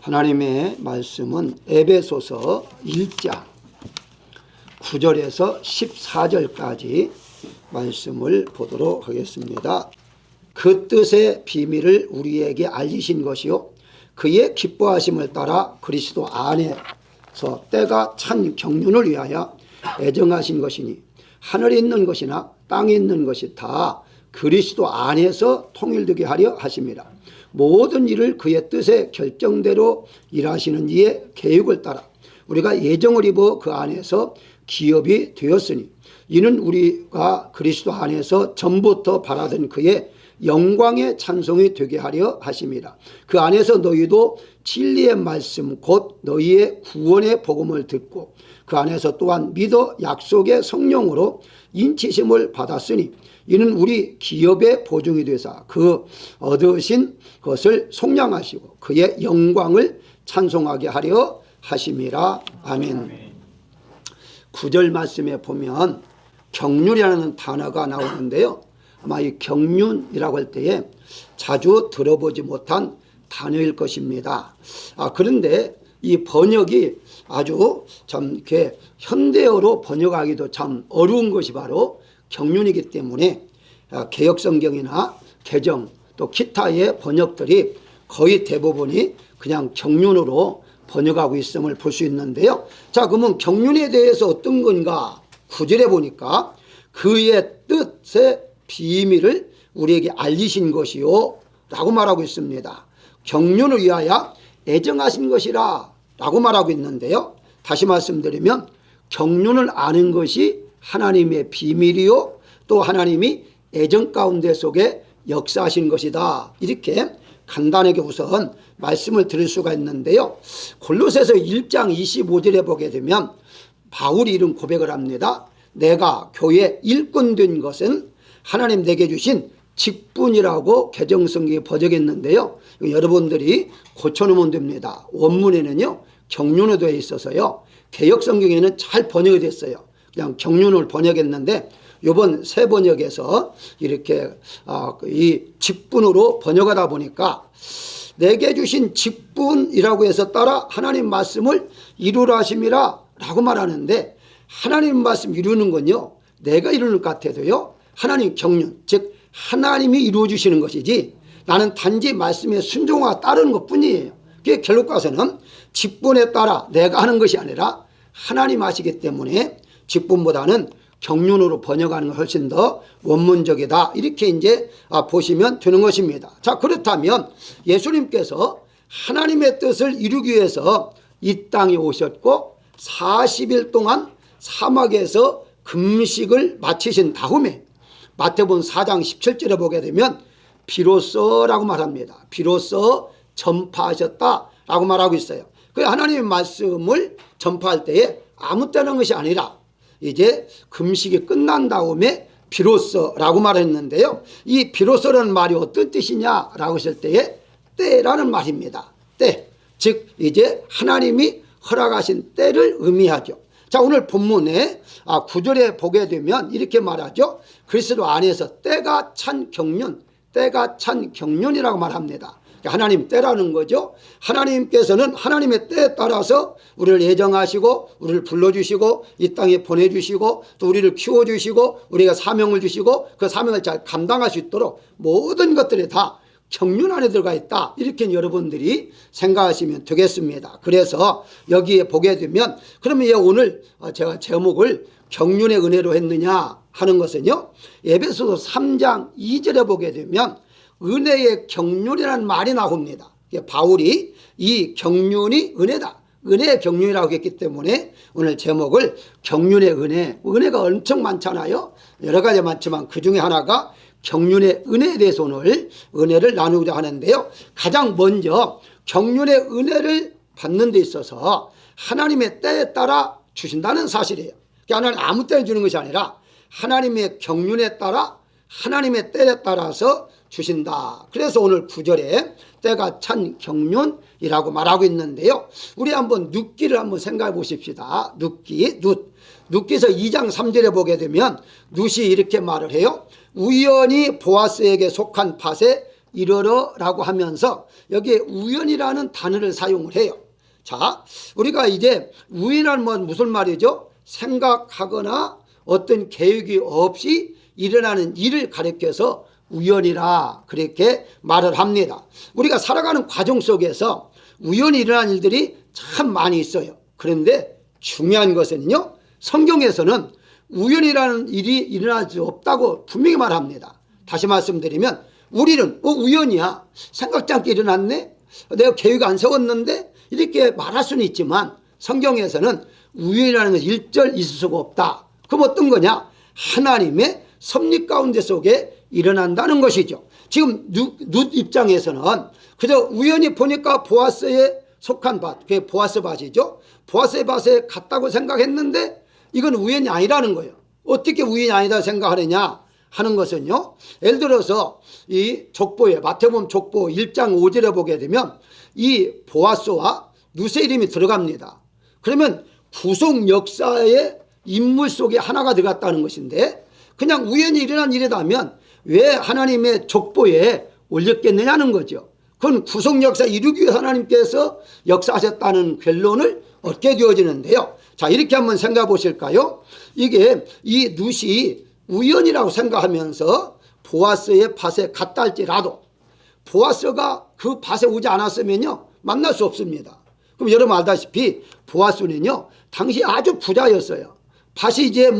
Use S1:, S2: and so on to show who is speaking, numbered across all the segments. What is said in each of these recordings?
S1: 하나님의 말씀은 에베소서 1장 9절에서 14절까지 말씀을 보도록 하겠습니다. 그 뜻의 비밀을 우리에게 알리신 것이요 그의 기뻐하심을 따라 그리스도 안에서 때가 찬 경륜을 위하여 애정하신 것이니 하늘에 있는 것이나 땅에 있는 것이 다 그리스도 안에서 통일되게 하려 하심이라. 모든 일을 그의 뜻의 결정대로 일하시는 이의 계획을 따라 우리가 예정을 입어 그 안에서 기업이 되었으니 이는 우리가 그리스도 안에서 전부터 바라던 그의 영광의 찬송이 되게 하려 하심이라. 그 안에서 너희도 진리의 말씀 곧 너희의 구원의 복음을 듣고 그 안에서 또한 믿어 약속의 성령으로 인치심을 받았으니 이는 우리 기업의 보증이 되사 그 얻으신 것을 속량하시고 그의 영광을 찬송하게 하려 하심이라. 아멘. 9절 말씀에 보면 경륜이라는 단어가 나오는데요. 아마 이 경륜이라고 할 때에 자주 들어보지 못한 단어일 것입니다. 그런데 이 번역이 아주 참 이렇게 현대어로 번역하기도 참 어려운 것이 바로 경륜이기 때문에 개역성경이나 개정 또 기타의 번역들이 거의 대부분이 그냥 경륜으로 번역하고 있음을 볼 수 있는데요. 자, 그러면 경륜에 대해서 어떤 건가? 9절에 보니까 그의 뜻의 비밀을 우리에게 알리신 것이요 라고 말하고 있습니다. 경륜을 위하여 애정하신 것이라 라고 말하고 있는데요. 다시 말씀드리면 경륜을 아는 것이 하나님의 비밀이요 또 하나님이 애정 가운데 속에 역사하신 것이다. 이렇게 간단하게 우선 말씀을 드릴 수가 있는데요. 골로새서 1장 25절에 보게 되면 바울이 이런 고백을 합니다. 내가 교회 일꾼 된 것은 하나님 내게 주신 직분이라고 개정성경에 번역했는데요. 여러분들이 고쳐놓으면 됩니다. 원문에는요 경륜으로 되어 있어서요 개역성경에는 잘 번역이 됐어요. 그냥 경륜을 번역했는데 이번 새 번역에서 이렇게 이 직분으로 번역하다 보니까 내게 주신 직분이라고 해서 따라 하나님 말씀을 이루라 하심이라 라고 말하는데 하나님 말씀 이루는 건요 내가 이루는 것 같아도요 하나님 경륜 즉 하나님이 이루어 주시는 것이지 나는 단지 말씀에 순종하고 따르는 것 뿐이에요. 그게 결국 가서는 직분에 따라 내가 하는 것이 아니라 하나님 하시기 때문에 직분보다는 경륜으로 번역하는 건 훨씬 더 원문적이다. 이렇게 이제 보시면 되는 것입니다. 자, 그렇다면 예수님께서 하나님의 뜻을 이루기 위해서 이 땅에 오셨고 40일 동안 사막에서 금식을 마치신 다음에 마태복음 4장 17절에 보게 되면 비로소라고 말합니다. 비로소 전파하셨다라고 말하고 있어요. 그 하나님의 말씀을 전파할 때에 아무 때나 것이 아니라 이제 금식이 끝난 다음에 비로소라고 말했는데요. 이 비로소라는 말이 어떤 뜻이냐라고 했을 때에 때라는 말입니다. 때, 즉 이제 하나님이 허락하신 때를 의미하죠. 자, 오늘 본문에 9절에 보게 되면 이렇게 말하죠. 그리스도 안에서 때가 찬 경륜, 때가 찬 경륜이라고 말합니다. 하나님 때라는 거죠. 하나님께서는 하나님의 때에 따라서 우리를 예정하시고 우리를 불러주시고 이 땅에 보내주시고 또 우리를 키워주시고 우리가 사명을 주시고 그 사명을 잘 감당할 수 있도록 모든 것들이 다 경륜 안에 들어가 있다. 이렇게 여러분들이 생각하시면 되겠습니다. 그래서 여기에 보게 되면 그러면 오늘 제가 제목을 경륜의 은혜로 했느냐 하는 것은요. 에베소서 3장 2절에 보게 되면 은혜의 경륜이라는 말이 나옵니다. 바울이 이 경륜이 은혜다. 은혜의 경륜이라고 했기 때문에 오늘 제목을 경륜의 은혜. 은혜가 엄청 많잖아요. 여러 가지 많지만 그 중에 하나가 경륜의 은혜에 대해서 오늘 은혜를 나누고자 하는데요. 가장 먼저 경륜의 은혜를 받는 데 있어서 하나님의 때에 따라 주신다는 사실이에요. 하나님 아무 때나 주는 것이 아니라 하나님의 경륜에 따라 하나님의 때에 따라서 주신다. 그래서 오늘 9절에 때가 찬 경륜이라고 말하고 있는데요. 우리 한번 룻기를 한번 생각해 보십시다. 룻기서 2장 3절에 보게 되면 룻이 이렇게 말을 해요. 우연히 보아스에게 속한 밭에 이르러라고 하면서 여기에 우연이라는 단어를 사용을 해요. 자, 우리가 이제 우연이라는 건 무슨 말이죠? 생각하거나 어떤 계획이 없이 일어나는 일을 가리켜서 우연이라 그렇게 말을 합니다. 우리가 살아가는 과정 속에서 우연히 일어난 일들이 참 많이 있어요. 그런데 중요한 것은요, 성경에서는 우연이라는 일이 일어날 수 없다고 분명히 말합니다. 다시 말씀드리면 우리는 우연이야, 생각지 않게 일어났네, 내가 계획 안 세웠는데, 이렇게 말할 수는 있지만 성경에서는 우연이라는 것이 일절 있을 수가 없다. 그럼 어떤 거냐? 하나님의 섭리 가운데 속에 일어난다는 것이죠. 지금 룻 입장에서는 그저 우연히 보니까 보아스에 속한 밭, 그게 보아스 밭이죠. 보아스의 밭에 갔다고 생각했는데 이건 우연이 아니라는 거예요. 어떻게 우연이 아니다 생각하느냐 하는 것은요, 예를 들어서 이 족보에, 마태복음 족보 1장 5절에 보게 되면 이 보아스와 룻의 이름이 들어갑니다. 그러면 구속 역사의 인물 속에 하나가 들어갔다는 것인데, 그냥 우연히 일어난 일이라면 왜 하나님의 족보에 올렸겠느냐는 거죠. 그건 구속 역사 이루기 위해 하나님께서 역사하셨다는 결론을 얻게 되어지는데요. 자, 이렇게 한번 생각해 보실까요? 이게 이 룻이 우연이라고 생각하면서 보아스의 밭에 갔다 할지라도 보아스가 그 밭에 오지 않았으면요, 만날 수 없습니다. 그럼 여러분 알다시피 보아스는요, 당시 아주 부자였어요. 밭이 이제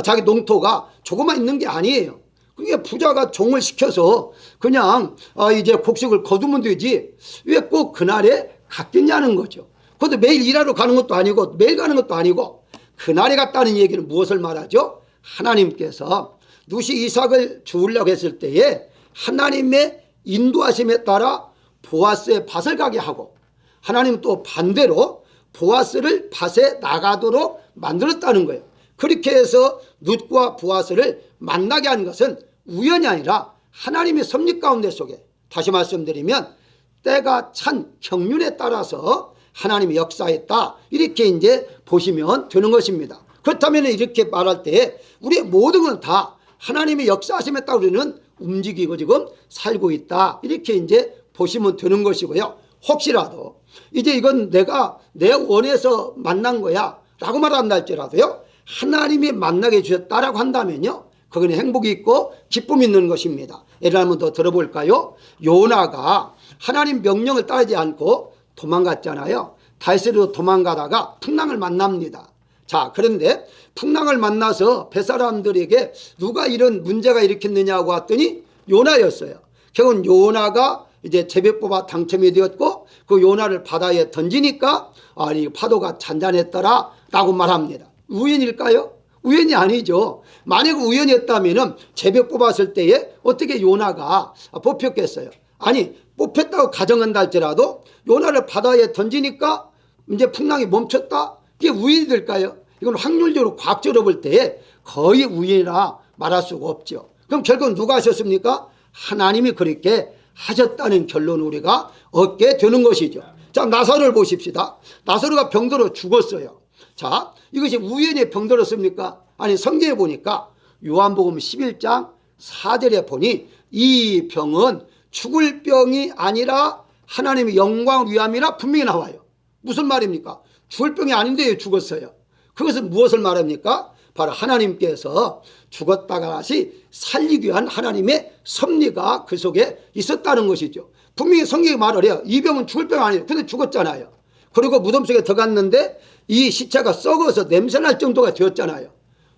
S1: 자기 농토가 조금만 있는 게 아니에요. 그게 부자가 종을 시켜서 그냥 이제 곡식을 거두면 되지 왜 꼭 그날에 갔겠냐는 거죠. 그것도 매일 일하러 가는 것도 아니고 매일 가는 것도 아니고 그날에 갔다는 얘기는 무엇을 말하죠? 하나님께서 룻이 이삭을 주우려고 했을 때에 하나님의 인도하심에 따라 보아스의 밭을 가게 하고, 하나님 또 반대로 보아스를 밭에 나가도록 만들었다는 거예요. 그렇게 해서 룻과 보아스를 만나게 한 것은 우연이 아니라 하나님의 섭리 가운데 속에, 다시 말씀드리면 때가 찬 경륜에 따라서 하나님이 역사했다, 이렇게 이제 보시면 되는 것입니다. 그렇다면 이렇게 말할 때 우리의 모든 건 다 하나님의 역사하심에 따라 우리는 움직이고 지금 살고 있다, 이렇게 이제 보시면 되는 것이고요. 혹시라도 이제 이건 내가 내 원해서 만난 거야 라고 말한다 할지라도요, 하나님이 만나게 주셨다라고 한다면요, 그건 행복이 있고 기쁨이 있는 것입니다. 예를 한번 더 들어볼까요? 요나가 하나님 명령을 따르지 않고 도망갔잖아요. 다윗으로 도망가다가 풍랑을 만납니다. 자, 그런데 풍랑을 만나서 뱃사람들에게 누가 이런 문제가 일으켰느냐고 했더니 요나였어요. 결국은 요나가 이제 제비 뽑아 당첨이 되었고 그 요나를 바다에 던지니까 이 파도가 잔잔했더라 라고 말합니다. 우연일까요? 우연이 아니죠. 만약 우연이었다면 제비 뽑았을 때에 어떻게 요나가 뽑혔겠어요? 아니, 뽑혔다고 가정한다 할지라도 요나를 바다에 던지니까 이제 풍랑이 멈췄다? 이게 우연이 될까요? 이건 확률적으로 과학적으로 볼 때 거의 우연이라 말할 수가 없죠. 그럼 결국 누가 하셨습니까? 하나님이 그렇게 하셨다는 결론을 우리가 얻게 되는 것이죠. 자, 나사로를 보십시다. 나사로가 병들어 죽었어요. 자, 이것이 우연히 병들었습니까? 아니, 성경에 보니까 요한복음 11장 4절에 보니 이 병은 죽을 병이 아니라 하나님의 영광을 위함이라 분명히 나와요. 무슨 말입니까? 죽을 병이 아닌데 죽었어요. 그것은 무엇을 말합니까? 바로 하나님께서 죽었다가 다시 살리기 위한 하나님의 섭리가 그 속에 있었다는 것이죠. 분명히 성경이 말을 해요. 이 병은 죽을 병 아니에요. 근데 죽었잖아요. 그리고 무덤 속에 들어갔는데 이 시체가 썩어서 냄새날 정도가 되었잖아요.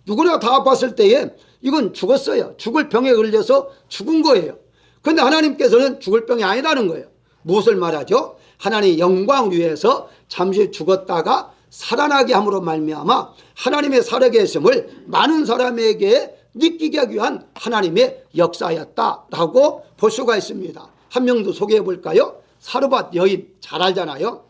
S1: 누구나 다 봤을 때에 이건 죽었어요. 죽을 병에 걸려서 죽은 거예요. 그런데 하나님께서는 죽을 병이 아니라는 거예요. 무엇을 말하죠? 하나님의 영광을 위해서 잠시 죽었다가 살아나게 함으로 말미암아 하나님의 살아계심을 많은 사람에게 느끼게 하기 위한 하나님의 역사였다라고 볼 수가 있습니다. 한 명 더 소개해 볼까요? 사르밧 여인, 잘 알잖아요.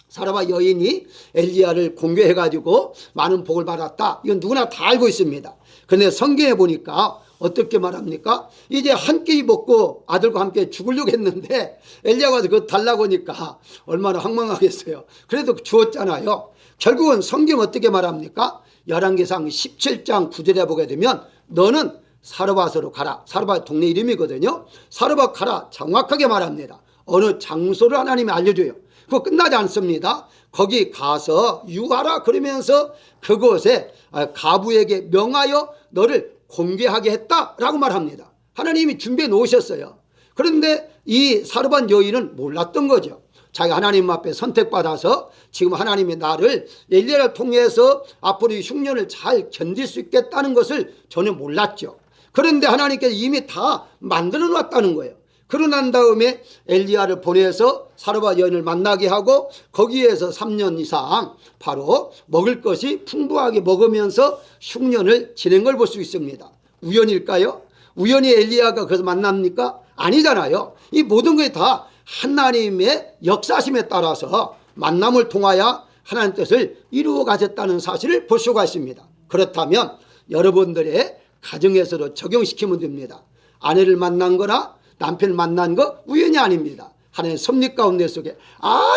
S1: 사르밧 여인이 엘리야를 공개해 가지고 많은 복을 받았다, 이건 누구나 다 알고 있습니다. 그런데 성경에 보니까 어떻게 말합니까? 이제 한 끼 먹고 아들과 함께 죽으려고 했는데 엘리야가 와서 그거 달라고 하니까 얼마나 황망하겠어요. 그래도 주었잖아요. 결국은 성경 어떻게 말합니까? 열왕기상 17장 9절에 보게 되면 너는 사르밧으로 가라. 사르밧 동네 이름이거든요. 사르밧 가라. 정확하게 말합니다. 어느 장소를 하나님이 알려줘요. 그거 끝나지 않습니다. 거기 가서 유하라 그러면서 그곳에 가부에게 명하여 너를 공개하게 했다라고 말합니다. 하나님이 준비해 놓으셨어요. 그런데 이 사르밧 여인은 몰랐던 거죠. 자기가 하나님 앞에 선택받아서 지금 하나님이 나를 엘리야를 통해서 앞으로 이 흉년을 잘 견딜 수 있겠다는 것을 전혀 몰랐죠. 그런데 하나님께서 이미 다 만들어 놨다는 거예요. 그러고 난 다음에 엘리야를 보내서 사르밧 여인을 만나게 하고 거기에서 3년 이상 바로 먹을 것이 풍부하게 먹으면서 흉년을 지낸 걸 볼 수 있습니다. 우연일까요? 우연히 엘리야가 거기서 만납니까? 아니잖아요. 이 모든 것이 다 하나님의 역사심에 따라서 만남을 통하여 하나님 뜻을 이루어 가셨다는 사실을 볼 수가 있습니다. 그렇다면 여러분들의 가정에서도 적용시키면 됩니다. 아내를 만난 거나 남편을 만난 거 우연이 아닙니다. 하나님의 섭리 가운데 속에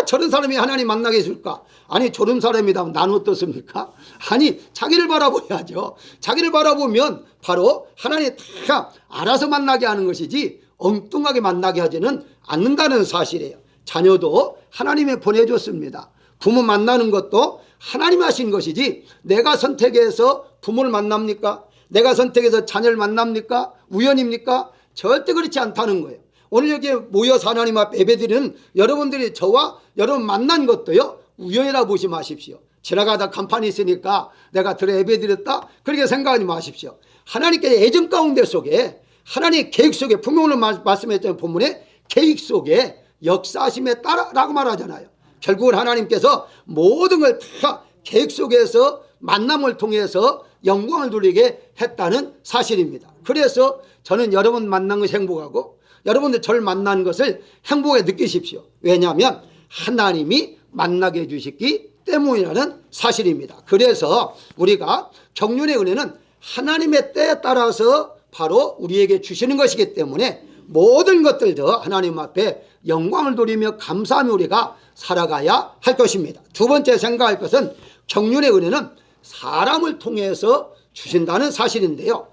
S1: 저런 사람이 하나님 만나게 해줄까? 아니 저런 사람이다 난 어떻습니까? 아니 자기를 바라보야죠. 자기를 바라보면 바로 하나님이 다 알아서 만나게 하는 것이지 엉뚱하게 만나게 하지는 않는다는 사실이에요. 자녀도 하나님이 보내줬습니다. 부모 만나는 것도 하나님이 하신 것이지 내가 선택해서 부모를 만납니까? 내가 선택해서 자녀를 만납니까? 우연입니까? 절대 그렇지 않다는 거예요. 오늘 여기에 모여서 하나님 앞에 예배드리는 여러분들이 저와 여러분 만난 것도요 우연이라고 보지 마십시오. 지나가다 간판이 있으니까 내가 들어 예배드렸다 그렇게 생각하지 마십시오. 하나님께 애정 가운데 속에 하나님의 계획 속에 분명히 오늘 말씀했던 본문에 계획 속에 역사하심에 따라라고 말하잖아요. 결국은 하나님께서 모든 걸 다 계획 속에서 만남을 통해서 영광을 돌리게 했다는 사실입니다. 그래서 저는 여러분 만난 것이 행복하고 여러분들 저를 만난 것을 행복하게 느끼십시오. 왜냐하면 하나님이 만나게 해주셨기 때문이라는 사실입니다. 그래서 우리가 경륜의 은혜는 하나님의 때에 따라서 바로 우리에게 주시는 것이기 때문에 모든 것들도 하나님 앞에 영광을 돌리며 감사하며 우리가 살아가야 할 것입니다. 두 번째 생각할 것은 경륜의 은혜는 사람을 통해서 주신다는 사실인데요.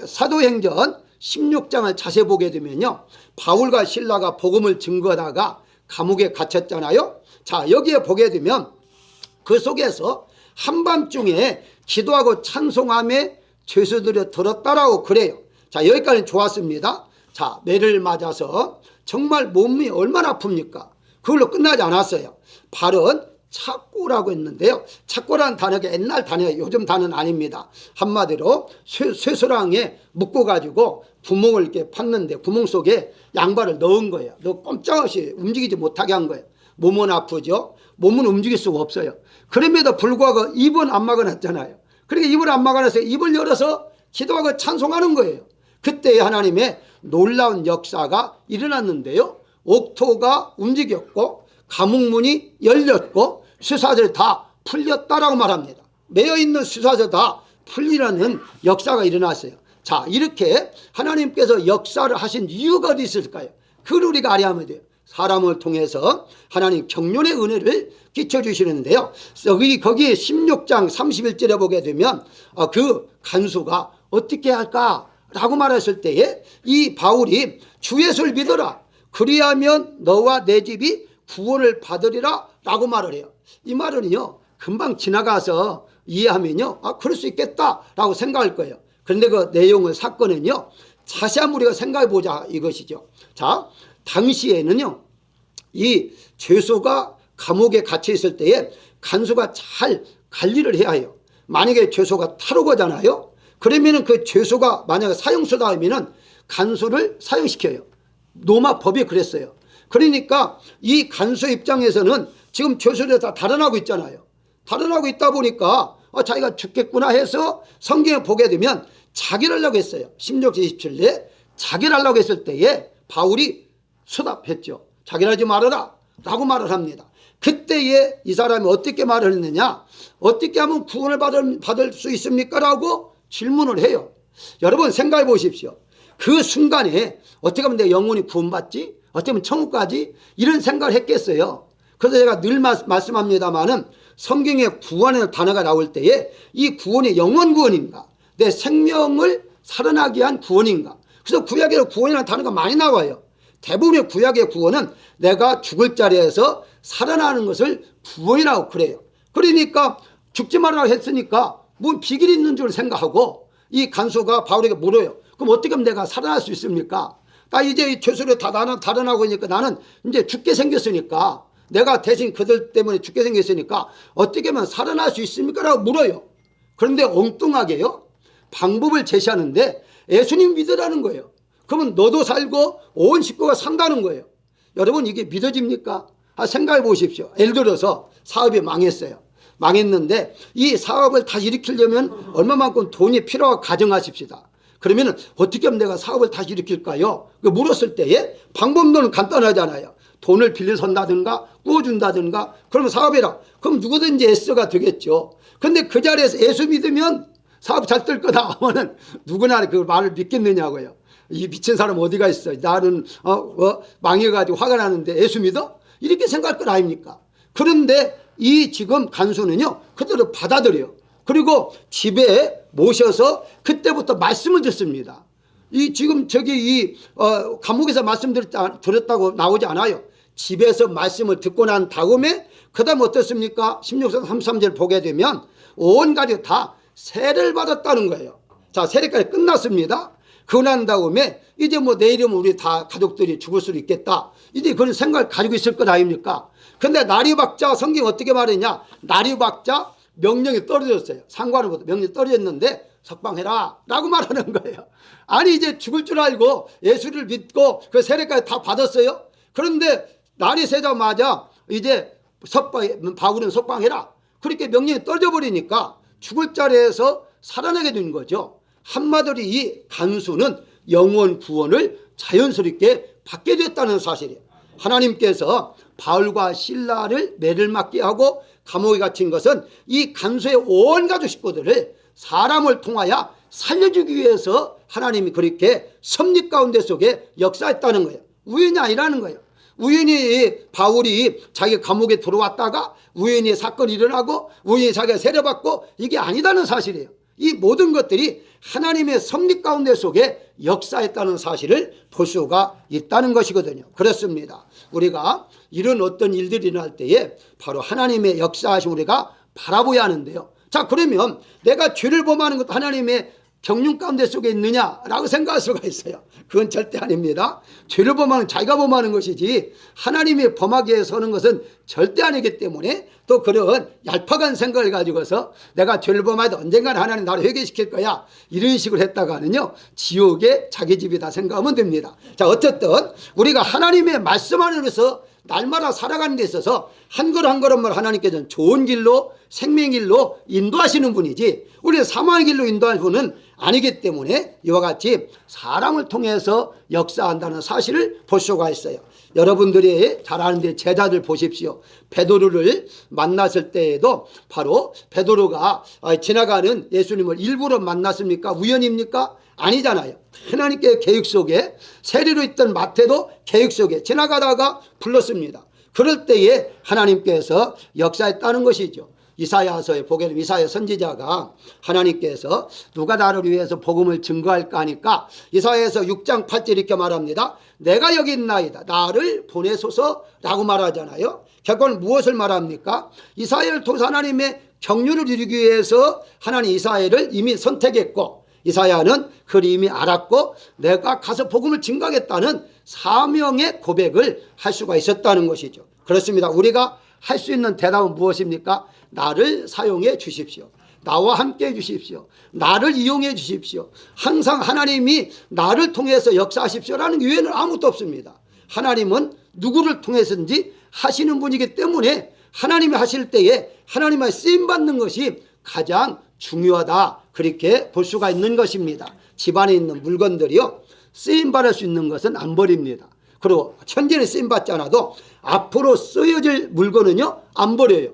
S1: 사도행전 16장을 자세히 보게 되면요. 바울과 실라가 복음을 증거하다가 감옥에 갇혔잖아요. 자, 여기에 보게 되면 그 속에서 한밤중에 기도하고 찬송함에 죄수들이 들었다라고 그래요. 자, 여기까지는 좋았습니다. 자, 매를 맞아서 정말 몸이 얼마나 아픕니까? 그걸로 끝나지 않았어요. 발은 착고라고 했는데요. 착고라는 단어가 옛날 단어예요. 요즘 단어는 아닙니다. 한마디로 쇠소랑에 묶어가지고 구멍을 이렇게 팠는데 구멍 속에 양발을 넣은 거예요. 너 꼼짝없이 움직이지 못하게 한 거예요. 몸은 아프죠. 몸은 움직일 수가 없어요. 그럼에도 불구하고 입은 안 막아놨잖아요. 그러니까 입을 안 막아놔서 입을 열어서 기도하고 찬송하는 거예요. 그때 하나님의 놀라운 역사가 일어났는데요. 옥토가 움직였고 감옥문이 열렸고 수사들 다 풀렸다라고 말합니다. 매여있는 수사들 다 풀리라는 역사가 일어났어요. 자, 이렇게 하나님께서 역사를 하신 이유가 어디 있을까요? 그걸 우리가 알아야 돼요. 사람을 통해서 하나님 경륜의 은혜를 끼쳐주시는데요. 거기 16장 31절에 보게 되면 그 간수가 어떻게 할까라고 말했을 때에 이 바울이 주 예수를 믿어라. 그리하면 너와 내 집이 구원을 받으리라 라고 말을 해요. 이 말은요 금방 지나가서 이해하면요 그럴 수 있겠다라고 생각할 거예요. 그런데 그 내용의 사건은요 자세한 우리가 생각해 보자 이것이죠. 자, 당시에는요 이 죄수가 감옥에 갇혀 있을 때에 간수가 잘 관리를 해야 해요. 만약에 죄수가 탈옥하잖아요. 그러면은 그 죄수가 만약에 사형수다 하면은 간수를 사형시켜요. 로마 법이 그랬어요. 그러니까 이 간수 입장에서는 지금 죄수들이 다 달아나고 있잖아요. 달아나고 있다 보니까 자기가 죽겠구나 해서 성경에 보게 되면 자결 하려고 했어요. 16절 27절에 자결 하려고 했을 때에 바울이 수답했죠. 자결하지 말아라 라고 말을 합니다. 그때에 이 사람이 어떻게 말을 했느냐, 어떻게 하면 구원을 받을 수 있습니까? 라고 질문을 해요. 여러분 생각해 보십시오. 그 순간에 어떻게 하면 내 영혼이 구원받지? 어떻게 하면 천국 가지? 이런 생각을 했겠어요. 그래서 제가 늘 말씀합니다마는 성경에 구원의 단어가 나올 때에 이 구원이 영원 구원인가, 내 생명을 살아나기 위한 구원인가. 그래서 구약에 구원이라는 단어가 많이 나와요. 대부분의 구약의 구원은 내가 죽을 자리에서 살아나는 것을 구원이라고 그래요. 그러니까 죽지 말라고 했으니까 뭐 비밀이 있는 줄 생각하고 이 간수가 바울에게 물어요. 그럼 어떻게 하면 내가 살아날 수 있습니까? 나 이제 이 죄수를 다 달아나고 있으니까 나는 이제 죽게 생겼으니까 내가 대신 그들 때문에 죽게 생겼으니까 어떻게 하면 살아날 수 있습니까? 라고 물어요. 그런데 엉뚱하게요. 방법을 제시하는데 예수님 믿으라는 거예요. 그러면 너도 살고 온 식구가 산다는 거예요. 여러분 이게 믿어집니까? 생각해 보십시오. 예를 들어서 사업이 망했어요. 망했는데 이 사업을 다시 일으키려면 얼마만큼 돈이 필요하고 가정하십시다. 그러면 어떻게 하면 내가 사업을 다시 일으킬까요? 물었을 때에 방법론은 간단하잖아요. 돈을 빌려선다든가 구워준다든가 그러면 사업해라. 그럼 누구든지 애써가 되겠죠. 그런데 그 자리에서 예수 믿으면 사업 잘 뜰 거다 하면은 누구나 그 말을 믿겠느냐고요. 이 미친 사람 어디가 있어. 나는 망해가지고 화가 나는데 예수 믿어? 이렇게 생각할 건 아닙니까? 그런데 이 지금 간수는요 그대로 받아들여요. 그리고 집에 모셔서 그때부터 말씀을 듣습니다. 이 지금 저기 감옥에서 말씀 들었다고 나오지 않아요. 집에서 말씀을 듣고 난 다음에 그 다음 어떻습니까? 16장 33절 보게 되면 온 가족 다 세례를 받았다는 거예요. 자, 세례까지 끝났습니다. 그거 난 다음에 이제 뭐 내일이면 우리 다 가족들이 죽을 수도 있겠다. 이제 그런 생각을 가지고 있을 것 아닙니까? 근데 나리박자 성경 어떻게 말했냐? 나리박자 명령이 떨어졌어요. 상관으로부터 명령이 떨어졌는데 석방해라 라고 말하는 거예요. 아니 이제 죽을 줄 알고 예수를 믿고 그 세례까지 다 받았어요. 그런데 날이 새자마자 이제 바울은 석방해라 그렇게 명령이 떨어져 버리니까 죽을 자리에서 살아나게 된 거죠. 한마디로 이 간수는 영원 구원을 자연스럽게 받게 됐다는 사실이에요. 하나님께서 바울과 실라를 매를 맞게 하고 감옥에 갇힌 것은 이 간수의 온 가족 식구들을 사람을 통하여 살려주기 위해서 하나님이 그렇게 섭리 가운데 속에 역사했다는 거예요. 우연이 아니라는 거예요. 우연히 바울이 자기 감옥에 들어왔다가 우연히 사건이 일어나고 우연히 자기가 세례받고 이게 아니다는 사실이에요. 이 모든 것들이 하나님의 섭리 가운데 속에 역사했다는 사실을 볼 수가 있다는 것이거든요. 그렇습니다. 우리가 이런 어떤 일들이 일어날 때에 바로 하나님의 역사하심 우리가 바라보아야 하는데요. 자, 그러면 내가 죄를 범하는 것도 하나님의 경륜 가운데 속에 있느냐라고 생각할 수가 있어요. 그건 절대 아닙니다. 죄를 범하는 자기가 범하는 것이지 하나님이 범하게 해서 하는 것은 절대 아니기 때문에 또 그런 얄팍한 생각을 가지고서 내가 죄를 범하도 언젠가는 하나님 나를 회개시킬 거야 이런 식으로 했다가는요 지옥의 자기 집이다 생각하면 됩니다. 자, 어쨌든 우리가 하나님의 말씀 안에서 날마다 살아가는 데 있어서 한 걸음 한 걸음을 하나님께서는 좋은 길로 생명의 길로 인도하시는 분이지 우리는 사망의 길로 인도하는 분은 아니기 때문에 이와 같이 사람을 통해서 역사한다는 사실을 볼 수가 있어요. 여러분들이 잘 아는데 제자들 보십시오. 베드로를 만났을 때에도 바로 베드로가 지나가는 예수님을 일부러 만났습니까? 우연입니까? 아니잖아요. 하나님께 계획 속에 세리로 있던 마태도 계획 속에 지나가다가 불렀습니다. 그럴 때에 하나님께서 역사했다는 것이죠. 이사야서에 보게 되면 이사야 선지자가 하나님께서 누가 나를 위해서 복음을 증거할까 하니까 이사야에서 6장 8절 이렇게 말합니다. 내가 여기 있나이다. 나를 보내소서라고 말하잖아요. 결국은 무엇을 말합니까? 이사야를 통해서 하나님의 경륜을 이루기 위해서 하나님 이사야를 이미 선택했고 이사야는 그를 이미 알았고 내가 가서 복음을 증거하겠다는 사명의 고백을 할 수가 있었다는 것이죠. 그렇습니다. 우리가 할 수 있는 대답은 무엇입니까? 나를 사용해 주십시오. 나와 함께 해 주십시오. 나를 이용해 주십시오. 항상 하나님이 나를 통해서 역사하십시오라는 기회는 아무것도 없습니다. 하나님은 누구를 통해서든지 하시는 분이기 때문에 하나님이 하실 때에 하나님의 쓰임받는 것이 가장 중요하다 그렇게 볼 수가 있는 것입니다. 집안에 있는 물건들이요 쓰임받을 수 있는 것은 안 버립니다. 그리고 현재는 쓰임받지 않아도 앞으로 쓰여질 물건은요 안 버려요.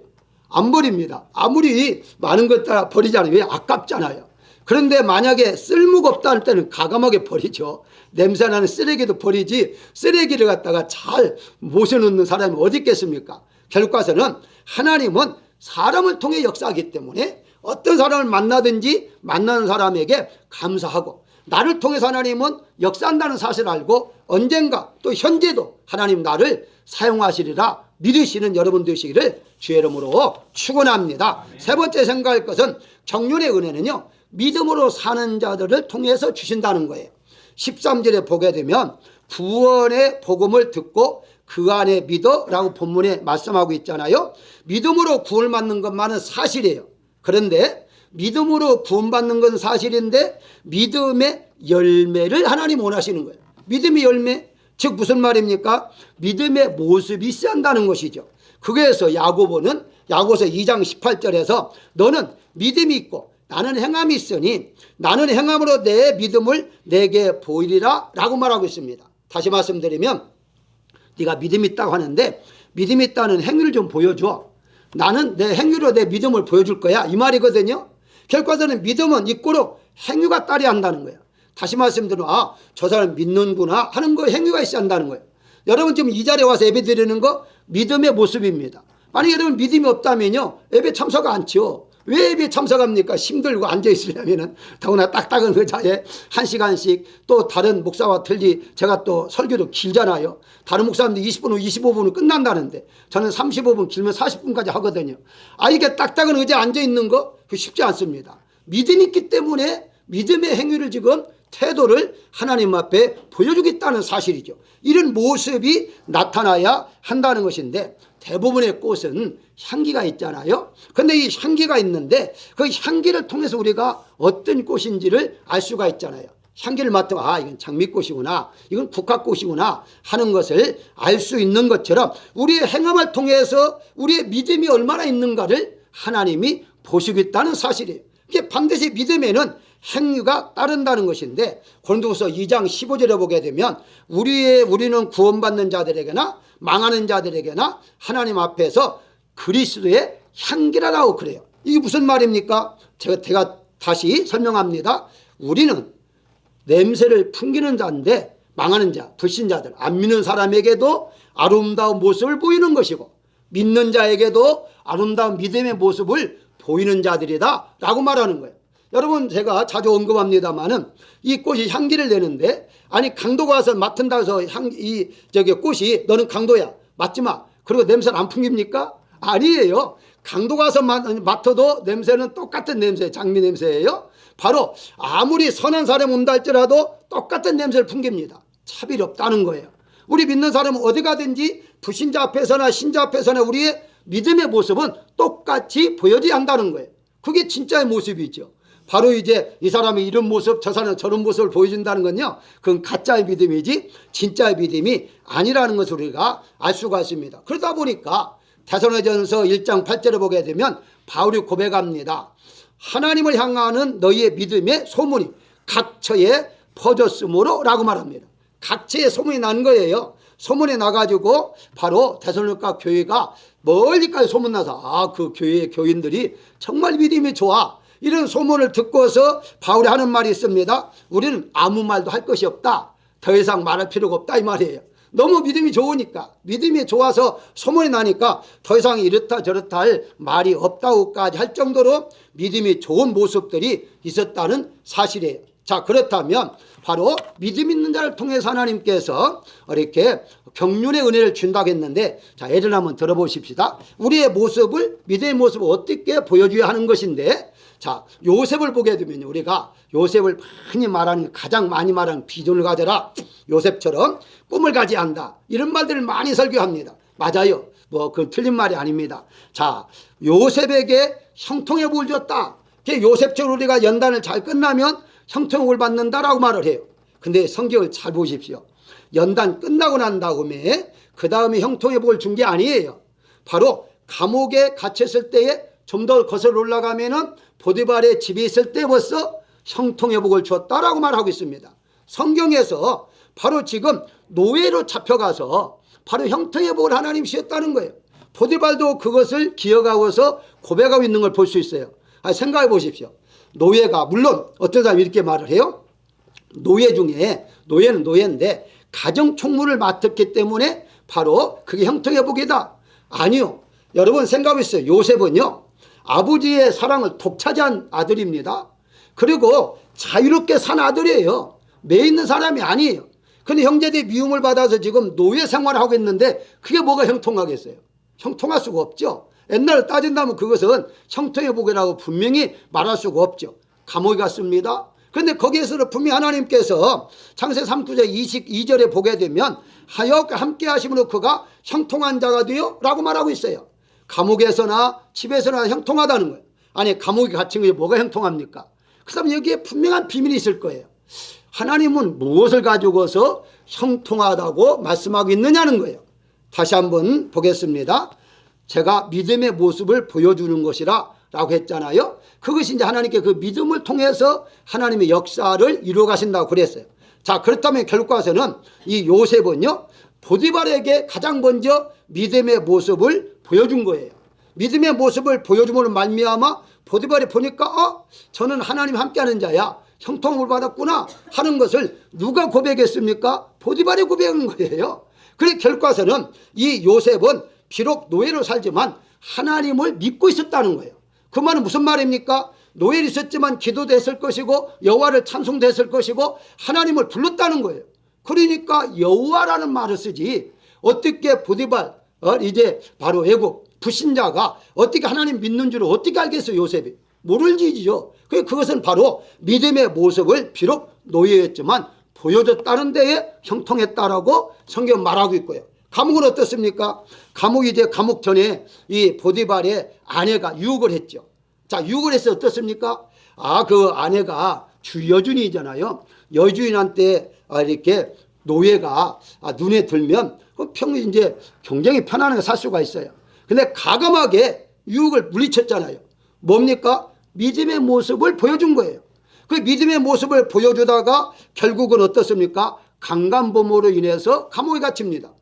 S1: 안 버립니다. 아무리 많은 것 따라 버리잖아요. 왜? 아깝잖아요. 그런데 만약에 쓸모가 없다 할 때는 가감하게 버리죠. 냄새나는 쓰레기도 버리지 쓰레기를 갖다가 잘 모셔놓는 사람이 어디 있겠습니까? 결국 가서는 하나님은 사람을 통해 역사하기 때문에 어떤 사람을 만나든지 만나는 사람에게 감사하고 나를 통해서 하나님은 역사한다는 사실을 알고 언젠가 또 현재도 하나님 나를 사용하시리라 믿으시는 여러분 되시기를 주의 이름으로 축원합니다. 세 번째 생각할 것은 경륜의 은혜는요, 믿음으로 사는 자들을 통해서 주신다는 거예요. 13절에 보게 되면 구원의 복음을 듣고 그 안에 믿어라고 본문에 말씀하고 있잖아요. 믿음으로 구원을 받는 것만은 사실이에요. 그런데 믿음으로 구원받는 건 사실인데 믿음의 열매를 하나님 원하시는 거예요. 믿음의 열매, 즉 무슨 말입니까? 믿음의 모습이 있어야 한다는 것이죠. 그래서 야고보는 야고보서 2장 18절에서 너는 믿음이 있고 나는 행함이 있으니 나는 행함으로 내 믿음을 내게 보이리라 라고 말하고 있습니다. 다시 말씀드리면 네가 믿음이 있다고 하는데 믿음이 있다는 행위를 좀 보여줘. 나는 내 행위로 내 믿음을 보여줄 거야 이 말이거든요. 결과적으로는 믿음은 있고로 행위가 따라야 한다는 거예요. 다시 말씀드리면 저 사람 믿는구나 하는 거 행위가 있어야 한다는 거예요. 여러분 지금 이 자리에 와서 예배 드리는 거 믿음의 모습입니다. 만약에 여러분 믿음이 없다면요 예배 참석 않죠. 왜 예배에 참석합니까? 힘들고 앉아있으려면은 더구나 딱딱한 의자에 1시간씩 또 다른 목사와 틀리 제가 또 설교도 길잖아요. 다른 목사님들 20분 후 25분 후 끝난다는데 저는 35분 길면 40분까지 하거든요. 이게 딱딱한 의자에 앉아있는 거 그거 쉽지 않습니다. 믿음이 있기 때문에 믿음의 행위를 지금 태도를 하나님 앞에 보여주겠다는 사실이죠. 이런 모습이 나타나야 한다는 것인데 대부분의 꽃은 향기가 있잖아요. 그런데 이 향기가 있는데 그 향기를 통해서 우리가 어떤 꽃인지를 알 수가 있잖아요. 향기를 맡으면 이건 장미꽃이구나, 이건 국화꽃이구나 하는 것을 알 수 있는 것처럼 우리의 행함을 통해서 우리의 믿음이 얼마나 있는가를 하나님이 보시겠다는 사실이에요. 이게 반드시 믿음에는 행위가 따른다는 것인데 고린도후서 2장 15절에 보게 되면 우리는 구원받는 자들에게나 망하는 자들에게나 하나님 앞에서 그리스도의 향기라고 그래요. 이게 무슨 말입니까? 제가 다시 설명합니다. 우리는 냄새를 풍기는 자인데 망하는 자, 불신자들, 안 믿는 사람에게도 아름다운 모습을 보이는 것이고 믿는 자에게도 아름다운 믿음의 모습을 보이는 자들이다 라고 말하는 거예요. 여러분 제가 자주 언급합니다마는 이 꽃이 향기를 내는데 강도가 와서 맡은다고 해서 꽃이 너는 강도야 맡지 마 그리고 냄새를 안 풍깁니까? 아니에요. 강도가 와서 맡아도 냄새는 똑같은 냄새, 장미 냄새예요. 바로 아무리 선한 사람이 온다 할지라도 똑같은 냄새를 풍깁니다. 차별이 없다는 거예요. 우리 믿는 사람은 어디 가든지 불신자 앞에서나 신자 앞에서나 우리의 믿음의 모습은 똑같이 보여져야 한다는 거예요. 그게 진짜의 모습이죠. 바로 이제 이 사람이 이런 모습 저 사람은 저런 모습을 보여준다는 건요 그건 가짜의 믿음이지 진짜의 믿음이 아니라는 것을 우리가 알 수가 있습니다. 그러다 보니까 데살로니가전서 1장 8절을 보게 되면 바울이 고백합니다. 하나님을 향하는 너희의 믿음의 소문이 각처에 퍼졌으므로 라고 말합니다. 각처에 소문이 난 거예요. 소문이 나가지고 바로 데살로니가 교회가 멀리까지 소문나서 그 교회의 교인들이 정말 믿음이 좋아 이런 소문을 듣고서 바울이 하는 말이 있습니다. 우리는 아무 말도 할 것이 없다. 더 이상 말할 필요가 없다 이 말이에요. 너무 믿음이 좋으니까 믿음이 좋아서 소문이 나니까 더 이상 이렇다 저렇다 할 말이 없다고까지 할 정도로 믿음이 좋은 모습들이 있었다는 사실이에요. 자 그렇다면 바로 믿음 있는 자를 통해서 하나님께서 이렇게 경륜의 은혜를 준다고 했는데 자 예를 한번 들어보십시다. 우리의 모습을 믿음의 모습을 어떻게 보여줘야 하는 것인데 자 요셉을 보게 되면 우리가 요셉을 가장 많이 말하는 비전을 가져라 요셉처럼 꿈을 가져야 한다 이런 말들을 많이 설교합니다. 맞아요. 그 틀린 말이 아닙니다. 자 요셉에게 형통의 복을 줬다. 요셉처럼 우리가 연단을 잘 끝나면 형통의 복을 받는다라고 말을 해요. 근데 성경을 잘 보십시오. 연단 끝나고 난 다음에 그 다음에 형통의 복을 준 게 아니에요. 바로 감옥에 갇혔을 때에 좀 더 거슬러 올라가면은 보디발의 집에 있을 때 벌써 형통의 복을 주었다라고 말하고 있습니다. 성경에서 바로 지금 노예로 잡혀가서 바로 형통의 복을 하나님 주셨다는 거예요. 보디발도 그것을 기억하고서 고백하고 있는 걸 볼 수 있어요. 생각해 보십시오. 노예가 물론 어떤 사람이 이렇게 말을 해요. 노예 중에 노예는 노예인데 가정 총무를 맡았기 때문에 바로 그게 형통의 복이다. 아니요. 여러분 생각해 보세요. 요셉은요. 아버지의 사랑을 독차지한 아들입니다. 그리고 자유롭게 산 아들이에요. 매 있는 사람이 아니에요. 근데 형제들이 미움을 받아서 지금 노예 생활을 하고 있는데 그게 뭐가 형통하겠어요? 형통할 수가 없죠. 옛날에 따진다면 그것은 형통의 복이라고 분명히 말할 수가 없죠. 감옥에 갔습니다. 그런데 거기에서는 분명히 하나님께서 창세 3장 22절에 보게 되면 하여가 함께 하심으로 그가 형통한 자가 되어 라고 말하고 있어요. 감옥에서나 집에서나 형통하다는 거예요. 아니 감옥에 갇힌 것이 뭐가 형통합니까? 그 다음에 여기에 분명한 비밀이 있을 거예요. 하나님은 무엇을 가지고서 형통하다고 말씀하고 있느냐는 거예요. 다시 한번 보겠습니다. 제가 믿음의 모습을 보여주는 것이라 라고 했잖아요. 그것이 이제 하나님께 그 믿음을 통해서 하나님의 역사를 이루어 가신다고 그랬어요. 자, 그렇다면 결과에서는 이 요셉은요, 보디발에게 가장 먼저 믿음의 모습을 보여준 거예요. 믿음의 모습을 보여줌으로 말미암아 보디발이 보니까 저는 하나님 함께하는 자야, 형통을 받았구나 하는 것을 누가 고백했습니까? 보디발이 고백한 거예요. 그래 결과에서는 이 요셉은 비록 노예로 살지만 하나님을 믿고 있었다는 거예요. 그 말은 무슨 말입니까? 노예로 있었지만 기도도 했을 것이고 여호와를 찬송도 했을 것이고 하나님을 불렀다는 거예요. 그러니까 여호와라는 말을 쓰지 어떻게 보디발 이제 바로 애국 불신자가 어떻게 하나님 믿는 줄을 어떻게 알겠어요? 요셉이 모를지죠. 그것은 바로 믿음의 모습을 비록 노예였지만 보여줬다는 데에 형통했다라고 성경 말하고 있고요. 감옥은 어떻습니까? 감옥이 이제 감옥 전에 이 보디발의 아내가 유혹을 했죠. 자, 유혹을 해서 어떻습니까? 그 아내가 주여주인이잖아요. 여주인한테 이렇게 노예가 눈에 들면 평소에 이제 굉장히 편안하게 살 수가 있어요. 근데 가감하게 유혹을 물리쳤잖아요. 뭡니까? 믿음의 모습을 보여준 거예요. 그 믿음의 모습을 보여주다가 결국은 어떻습니까? 강간범으로 인해서 감옥에 갇힙니다.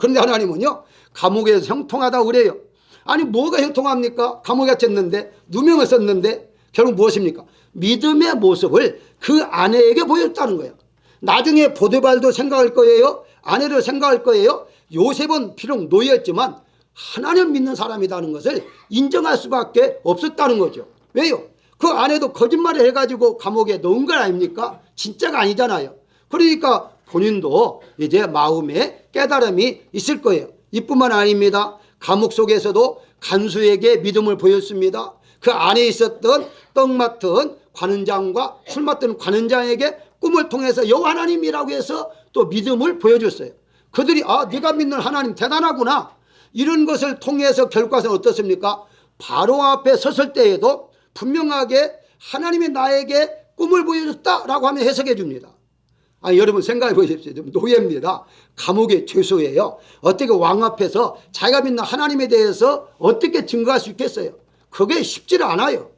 S1: 그런데 하나님은요, 감옥에서 형통하다고 그래요. 아니 뭐가 형통합니까? 감옥에 갇혔는데 누명을 썼는데 결국 무엇입니까? 믿음의 모습을 그 아내에게 보였다는 거예요. 나중에 보디발도 생각할 거예요. 아내도 생각할 거예요. 요셉은 비록 노예였지만 하나님 믿는 사람이라는 것을 인정할 수밖에 없었다는 거죠. 왜요? 그 아내도 거짓말을 해가지고 감옥에 넣은 건 아닙니까? 진짜가 아니잖아요. 그러니까 본인도 이제 마음에 깨달음이 있을 거예요. 이뿐만 아닙니다. 감옥 속에서도 간수에게 믿음을 보였습니다. 그 안에 있었던 떡 맡은 관원장과 술 맡은 관원장에게 꿈을 통해서 여호와 하나님이라고 해서 또 믿음을 보여줬어요. 그들이 네가 믿는 하나님 대단하구나. 이런 것을 통해서 결과는 어떻습니까? 바로 앞에 섰을 때에도 분명하게 하나님이 나에게 꿈을 보여줬다라고 하면 해석해 줍니다. 여러분 생각해 보십시오. 노예입니다. 감옥의 죄수예요. 어떻게 왕 앞에서 자기가 믿는 하나님에 대해서 어떻게 증거할 수 있겠어요? 그게 쉽지 않아요.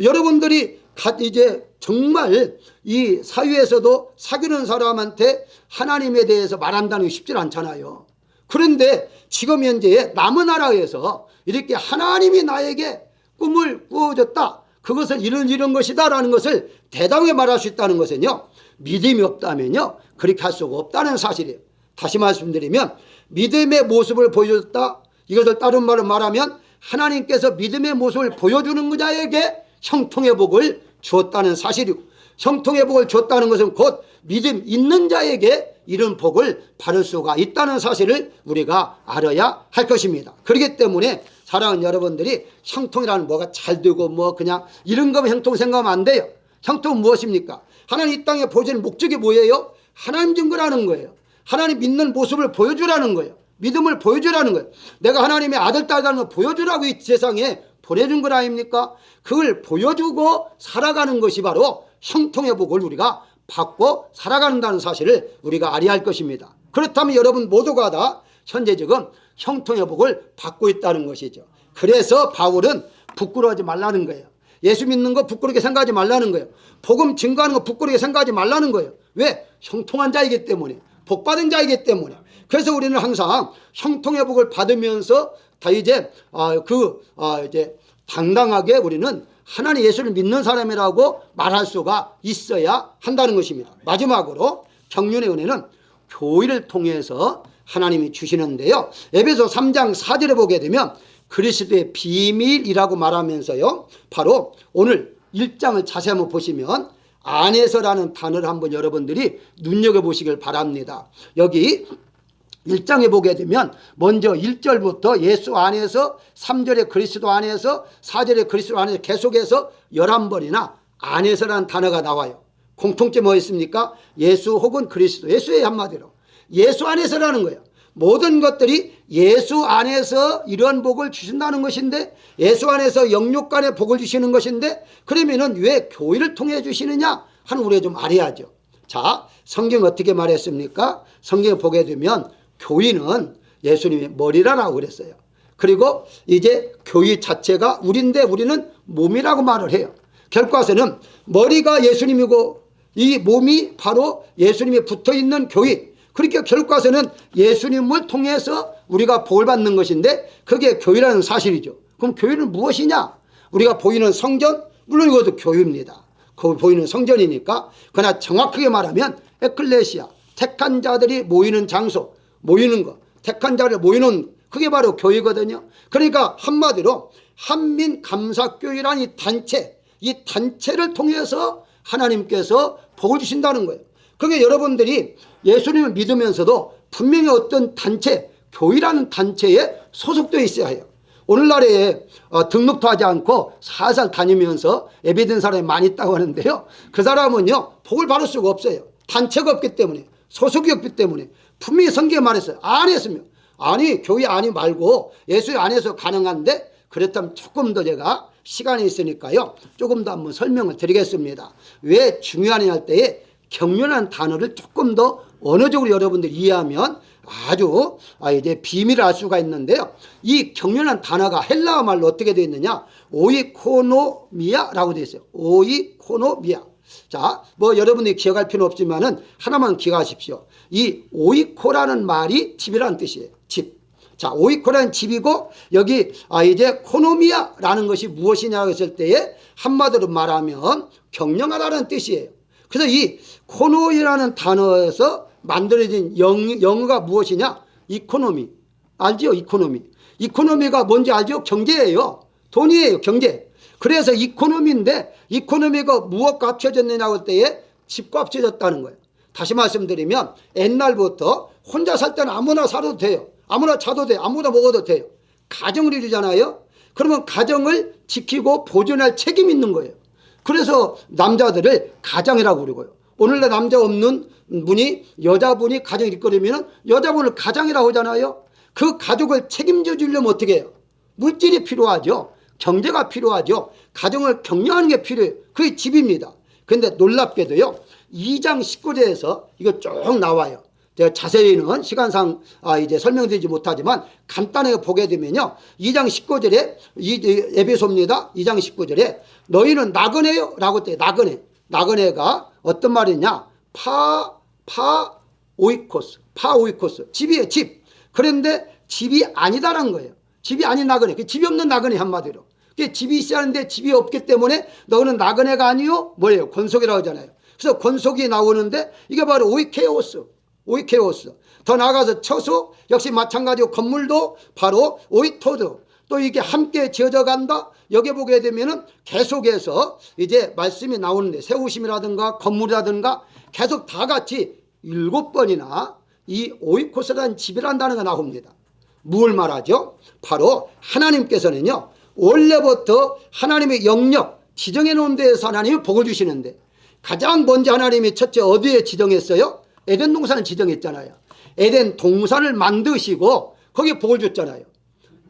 S1: 여러분들이 이제 정말 이 사회에서도 사귀는 사람한테 하나님에 대해서 말한다는 게 쉽지 않잖아요. 그런데 지금 현재 남은 나라에서 이렇게 하나님이 나에게 꿈을 꾸어줬다. 그것을 이런 것이다 라는 것을 대담하게 말할 수 있다는 것은요, 믿음이 없다면요 그렇게 할 수가 없다는 사실이에요. 다시 말씀드리면 믿음의 모습을 보여줬다. 이것을 다른 말로 말하면 하나님께서 믿음의 모습을 보여주는 자에게 형통의 복을 주었다는 사실이고, 형통의 복을 줬다는 것은 곧 믿음 있는 자에게 이런 복을 받을 수가 있다는 사실을 우리가 알아야 할 것입니다. 그렇기 때문에 사랑하는 여러분들이 형통이라는 뭐가 잘 되고 뭐 그냥 이런 거면 형통 생각하면 안 돼요. 형통은 무엇입니까? 하나님 이 땅에 보여주는 목적이 뭐예요? 하나님 증거라는 거예요. 하나님 믿는 모습을 보여주라는 거예요. 믿음을 보여주라는 거예요. 내가 하나님의 아들 딸이라는 걸 보여주라고 이 세상에 보내준 것 아닙니까? 그걸 보여주고 살아가는 것이 바로 형통의 복을 우리가 받고 살아간다는 사실을 우리가 알아야 할 것입니다. 그렇다면 여러분 모두가 다 현재 지금 형통의 복을 받고 있다는 것이죠. 그래서 바울은 부끄러워하지 말라는 거예요. 예수 믿는 거 부끄럽게 생각하지 말라는 거예요. 복음 증거하는 거 부끄럽게 생각하지 말라는 거예요. 왜? 형통한 자이기 때문에, 복받은 자이기 때문에. 그래서 우리는 항상 형통의 복을 받으면서 다 이제 이제 당당하게 우리는 하나님 예수를 믿는 사람이라고 말할 수가 있어야 한다는 것입니다. 마지막으로 경륜의 은혜는 교회를 통해서 하나님이 주시는데요. 에베소 3장 4절에 보게 되면 그리스도의 비밀이라고 말하면서요, 바로 오늘 1장을 자세히 한번 보시면 안에서라는 단어를 한번 여러분들이 눈여겨보시길 바랍니다. 여기 1장에 보게 되면 먼저 1절부터 예수 안에서, 3절에 그리스도 안에서, 4절에 그리스도 안에서 계속해서 11번이나 안에서라는 단어가 나와요. 공통점이 뭐 있습니까? 예수 혹은 그리스도, 예수의 한마디로 예수 안에서라는 거예요. 모든 것들이 예수 안에서 이런 복을 주신다는 것인데, 예수 안에서 영육간의 복을 주시는 것인데, 그러면은 왜 교회를 통해 주시느냐 하는 우리가 좀 알아야죠. 자, 성경 어떻게 말했습니까? 성경에 보게 되면 교회는 예수님의 머리라고 그랬어요. 그리고 이제 교회 자체가 우리인데 우리는 몸이라고 말을 해요. 결과서는 머리가 예수님이고 이 몸이 바로 예수님이 붙어있는 교회, 그러니까 결과서는 예수님을 통해서 우리가 복을 받는 것인데 그게 교회라는 사실이죠. 그럼 교회는 무엇이냐? 우리가 보이는 성전, 물론 이것도 교회입니다. 거기 보이는 성전이니까. 그러나 정확하게 말하면 에클레시아, 택한 자들이 모이는 장소, 모이는 것, 택한 자를 모이는, 그게 바로 교회거든요. 그러니까 한마디로 한민감사교회라는 이 단체, 이 단체를 통해서 하나님께서 복을 주신다는 거예요. 그게 여러분들이 예수님을 믿으면서도 분명히 어떤 단체, 교회라는 단체에 소속되어 있어야 해요. 오늘날에 등록도 하지 않고 살살 다니면서 예배드린 사람이 많이 있다고 하는데요, 그 사람은요 복을 받을 수가 없어요. 단체가 없기 때문에, 소속이 없기 때문에. 분명히 성경에 말했어요. 안 했으면, 아니 교회 아니 말고 예수 안에서 가능한데, 그렇다면 조금 더 제가 시간이 있으니까요 조금 더 한번 설명을 드리겠습니다. 왜 중요하냐 할 때에 경륜한 단어를 조금 더 언어적으로 여러분들이 이해하면 아주 이제 비밀을 알 수가 있는데요, 이 경륜한 단어가 헬라어 말로 어떻게 되어 있느냐, 오이코노미아라고 되어 있어요. 오이코노미아. 자, 뭐 여러분이 기억할 필요는 없지만은 하나만 기억하십시오. 이 오이코라는 말이 집이라는 뜻이에요. 집. 자, 오이코라는 집이고, 여기 이제 코노미아라는 것이 무엇이냐고 했을 때에 한마디로 말하면 경영하라는 뜻이에요. 그래서 이 코노이라는 단어에서 만들어진 영어가 무엇이냐? 이코노미. 알죠? 이코노미. 이코노미가 뭔지 알죠? 경제예요. 돈이에요. 경제. 그래서 이코노미인데, 이코노미가 무엇과 합쳐졌느냐고 할 때에 집과 합쳐졌다는 거예요. 다시 말씀드리면 옛날부터 혼자 살 때는 아무나 살아도 돼요. 아무나 자도 돼요. 아무나 먹어도 돼요. 가정을 이루잖아요. 그러면 가정을 지키고 보존할 책임이 있는 거예요. 그래서 남자들을 가장이라고 부르고요. 오늘날 남자 없는 분이, 여자분이 가정을 이끌으면 여자분을 가장이라고 하잖아요. 그 가족을 책임져 주려면 어떻게 해요? 물질이 필요하죠. 경제가 필요하죠. 가정을 격려하는 게 필요해요. 그게 집입니다. 그런데 놀랍게도요 2장 19절에서 이거 쭉 나와요. 제가 자세히는 시간상 이제 설명드리지 못하지만 간단하게 보게 되면요, 2장 19절에 에베소입니다. 2장 19절에 너희는 나그네요 라고 했대요. 나그네가 어떤 말이냐, 파오이코스, 집이에요. 집. 그런데 집이 아니다라는 거예요. 집이 아닌 나그네, 집이 없는 나그네. 한마디로 집이 있어야 하는데 집이 없기 때문에 너는 나그네가 아니요 뭐예요? 권속이라고 하잖아요. 그래서 권속이 나오는데 이게 바로 오이케오스. 더 나아가서 처소 역시 마찬가지로, 건물도 바로 오이토드. 또 이게 함께 지어져 간다. 여기 보게 되면은 계속해서 이제 말씀이 나오는데, 세우심이라든가 건물이라든가 계속 다 같이 7번이나 이 오이코스라는 집이라는 단어가 나옵니다. 무엇을 말하죠? 바로 하나님께서는요 원래부터 하나님의 영역 지정해 놓은 데에서 하나님이 복을 주시는데, 가장 먼저 하나님이 첫째 어디에 지정했어요? 에덴 동산을 지정했잖아요. 에덴 동산을 만드시고 거기에 복을 줬잖아요.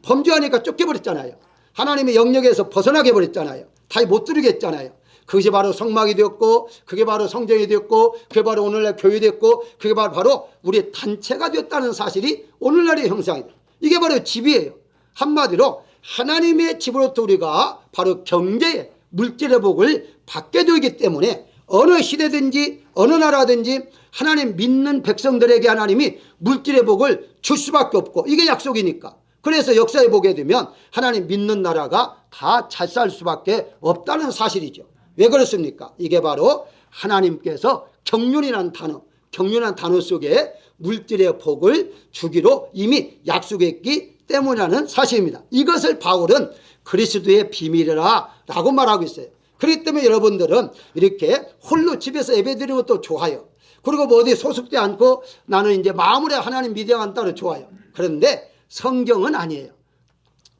S1: 범죄하니까 쫓겨버렸잖아요. 하나님의 영역에서 벗어나게 버렸잖아요. 다 못 들이겠잖아요. 그것이 바로 성막이 되었고, 그게 바로 성전이 되었고, 그게 바로 오늘날 교회 되었고, 그게 바로 우리의 단체가 되었다는 사실이 오늘날의 형상이다. 이게 바로 집이에요. 한마디로 하나님의 집으로부터 우리가 바로 경제의 물질의 복을 받게 되기 때문에 어느 시대든지 어느 나라든지 하나님 믿는 백성들에게 하나님이 물질의 복을 줄 수밖에 없고, 이게 약속이니까. 그래서 역사에 보게 되면 하나님 믿는 나라가 다 잘 살 수밖에 없다는 사실이죠. 왜 그렇습니까? 이게 바로 하나님께서 경륜이라는 단어 속에 물질의 복을 주기로 이미 약속했기 때문이라는 사실입니다. 이것을 바울은 그리스도의 비밀이라 라고 말하고 있어요. 그렇기 때문에 여러분들은 이렇게 홀로 집에서 예배드리는 것도 좋아요. 그리고 뭐 어디 소속되지 않고 나는 이제 마음으로 하나님 믿어야만 따로 좋아요. 그런데 성경은 아니에요.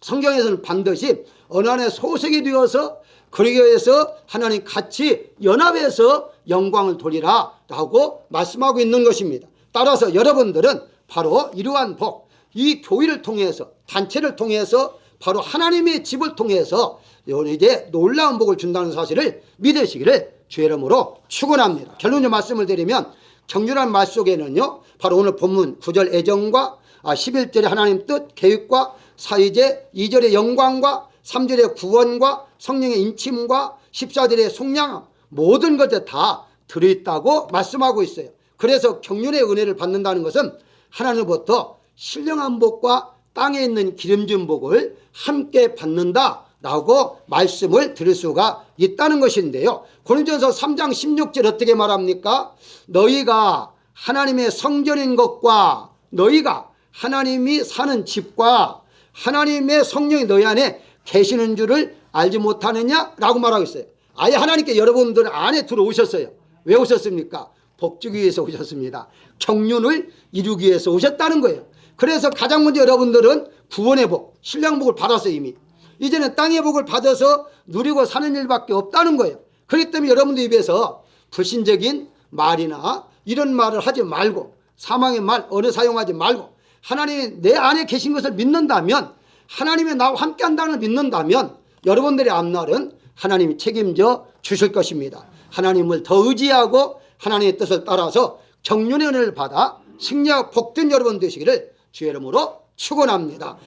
S1: 성경에서는 반드시 어느 안에 소속이 되어서 그리고해서 하나님 같이 연합해서 영광을 돌리라 라고 말씀하고 있는 것입니다. 따라서 여러분들은 바로 이러한 복, 이 교회를 통해서 단체를 통해서 바로 하나님의 집을 통해서 이제 놀라운 복을 준다는 사실을 믿으시기를 주의 이름으로 축원합니다. 결론적 말씀을 드리면 정결한 말 속에는요, 바로 오늘 본문 9절 애정과 11절의 하나님 뜻 계획과 4이제 2절의 영광과 3절의 구원과 성령의 인침과 14절의 속량함 모든 것들 다 들어있다고 말씀하고 있어요. 그래서 경륜의 은혜를 받는다는 것은 하나님부터 신령한 복과 땅에 있는 기름진 복을 함께 받는다라고 말씀을 드릴 수가 있다는 것인데요. 고린도전서 3장 16절 어떻게 말합니까? 너희가 하나님의 성전인 것과 너희가 하나님이 사는 집과 하나님의 성령이 너희 안에 계시는 줄을 알지 못하느냐라고 말하고 있어요. 아예 하나님께 여러분들 안에 들어오셨어요. 왜 오셨습니까? 복 주기 위해서 오셨습니다. 경륜을 이루기 위해서 오셨다는 거예요. 그래서 가장 먼저 여러분들은 구원의 복, 신령 복을 받았어요. 이미. 이제는 땅의 복을 받아서 누리고 사는 일밖에 없다는 거예요. 그렇기 때문에 여러분들 입에서 불신적인 말이나 이런 말을 하지 말고 사망의 말 어느 사용하지 말고 하나님이 내 안에 계신 것을 믿는다면 하나님이 나와 함께 한다는 걸 믿는다면 여러분들의 앞날은 하나님이 책임져 주실 것입니다. 하나님을 더 의지하고 하나님의 뜻을 따라서 경륜의 은혜를 받아 승리하고 복된 여러분 되시기를 주의 이름으로 축원합니다.